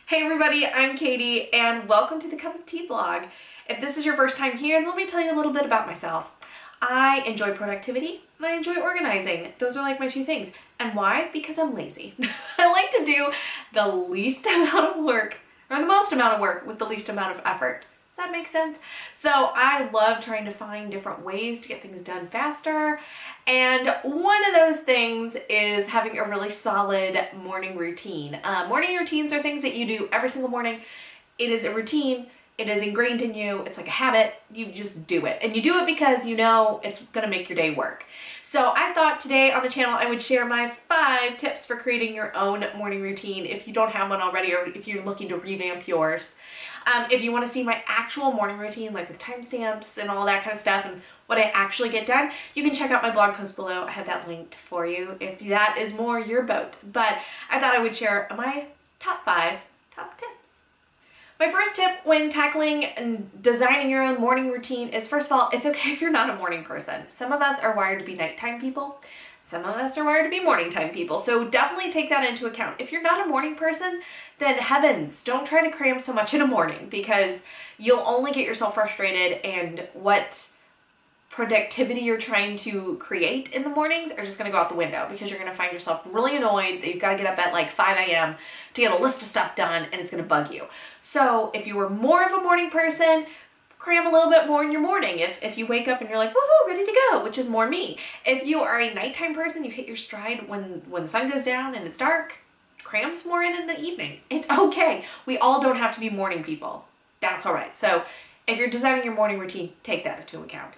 Hey everybody, I'm Katie and welcome to the Cup of Tea vlog. If this is your first time here, let me tell you a little bit about myself. I enjoy productivity and I enjoy organizing. Those are like my two things. And why? Because I'm lazy. I like to do the least amount of work, or the most amount of work with the least amount of effort. Does that make sense? So I love trying to find different ways to get things done faster. And one of those things is having a really solid morning routine. Morning routines are things that you do every single morning. It is a routine. It is ingrained in you. It's like a habit. You just do it. And you do it because you know it's going to make your day work. So I thought today on the channel I would share my 5 tips for creating your own morning routine if you don't have one already or if you're looking to revamp yours. If you want to see my actual morning routine, like with timestamps and all that kind of stuff and what I actually get done, you can check out my blog post below. I have that linked for you if that is more your boat. But I thought I would share my top 5 tips. My first tip when tackling and designing your own morning routine is, first of all, it's okay if you're not a morning person. Some of us are wired to be nighttime people. Some of us are wired to be morning time people. So definitely take that into account. If you're not a morning person, then heavens, don't try to cram so much in a morning because you'll only get yourself frustrated, and what productivity you're trying to create in the mornings are just going to go out the window because you're going to find yourself really annoyed that you've got to get up at like 5 a.m. to get a list of stuff done, and it's going to bug you. So if you were more of a morning person, cram a little bit more in your morning. If you wake up and you're like, woohoo, ready to go, which is more me. If you are a nighttime person, you hit your stride when the sun goes down and it's dark, cram some more in the evening. It's okay. We all don't have to be morning people. That's all right. So if you're designing your morning routine, take that into account.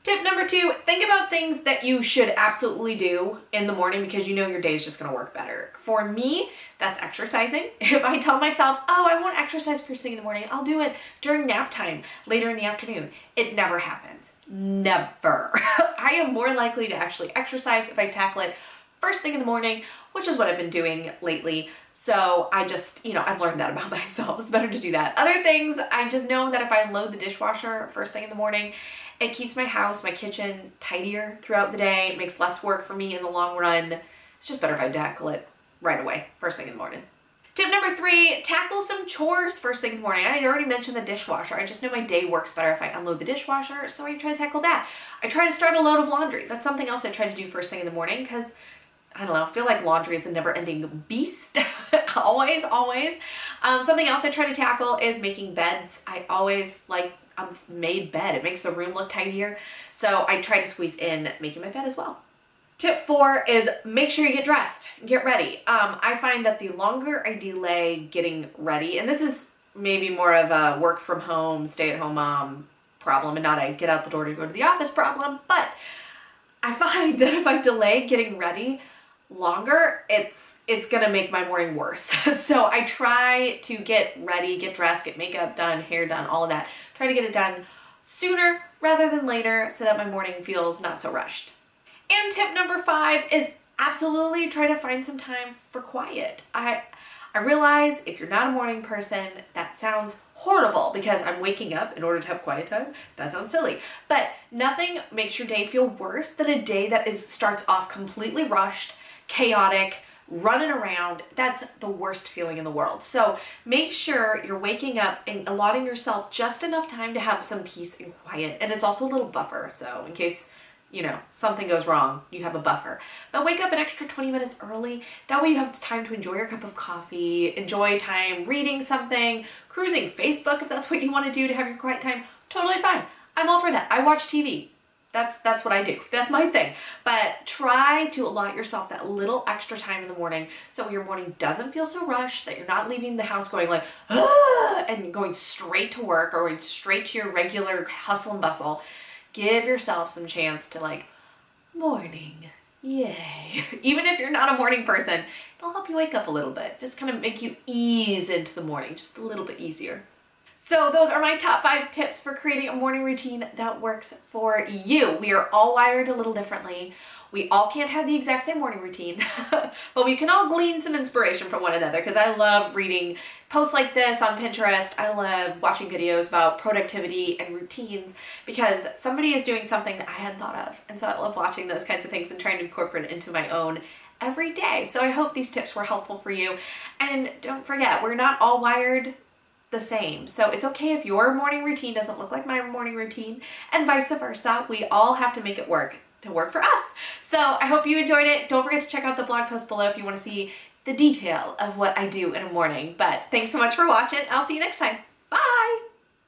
Tip number 2, think about things that you should absolutely do in the morning because you know your day is just going to work better. For me, that's exercising. If I tell myself, oh, I won't exercise first thing in the morning, I'll do it during nap time later in the afternoon. It never happens. Never. I am more likely to actually exercise if I tackle it first thing in the morning, which is what I've been doing lately. So I just, I've learned that about myself. It's better to do that. Other things, I just know that if I load the dishwasher first thing in the morning, it keeps my house, my kitchen tidier throughout the day. It makes less work for me in the long run. It's just better if I tackle it right away, first thing in the morning. Tip number 3, tackle some chores first thing in the morning. I already mentioned the dishwasher. I just know my day works better if I unload the dishwasher, so I try to tackle that. I try to start a load of laundry. That's something else I try to do first thing in the morning because, I don't know, I feel like laundry is a never-ending beast. Always. Something else I try to tackle is making beds. I always like a made bed. It makes the room look tidier. So I try to squeeze in making my bed as well. Tip 4 is make sure you get dressed, get ready. I find that the longer I delay getting ready, and this is maybe more of a work from home, stay at home mom problem and not a get out the door to go to the office problem, but I find that if I delay getting ready longer, it's gonna make my morning worse. So I try to get ready, get dressed, get makeup done, hair done, all of that. Try to get it done sooner rather than later so that my morning feels not so rushed. And tip number 5 is absolutely try to find some time for quiet. I realize if you're not a morning person, that sounds horrible because I'm waking up in order to have quiet time. That sounds silly. But nothing makes your day feel worse than a day that starts off completely rushed, chaotic, running around. That's the worst feeling in the world. So make sure you're waking up and allotting yourself just enough time to have some peace and quiet. And it's also a little buffer. So in case, something goes wrong, you have a buffer. But wake up an extra 20 minutes early. That way you have time to enjoy your cup of coffee, enjoy time reading something, cruising Facebook if that's what you want to do to have your quiet time. Totally fine. I'm all for that. I watch TV. That's what I do. That's my thing. But try to allot yourself that little extra time in the morning so your morning doesn't feel so rushed, that you're not leaving the house going like, ah, and going straight to work or going straight to your regular hustle and bustle. Give yourself some chance to like, morning, yay. Even if you're not a morning person, it'll help you wake up a little bit. Just kind of make you ease into the morning just a little bit easier. So those are my top 5 tips for creating a morning routine that works for you. We are all wired a little differently. We all can't have the exact same morning routine, but we can all glean some inspiration from one another because I love reading posts like this on Pinterest. I love watching videos about productivity and routines because somebody is doing something that I hadn't thought of. And so I love watching those kinds of things and trying to incorporate it into my own every day. So I hope these tips were helpful for you. And don't forget, we're not all wired the same. So it's okay if your morning routine doesn't look like my morning routine, and vice versa. We all have to make it work to work for us. So I hope you enjoyed it. Don't forget to check out the blog post below if you want to see the detail of what I do in a morning. But thanks so much for watching. I'll see you next time.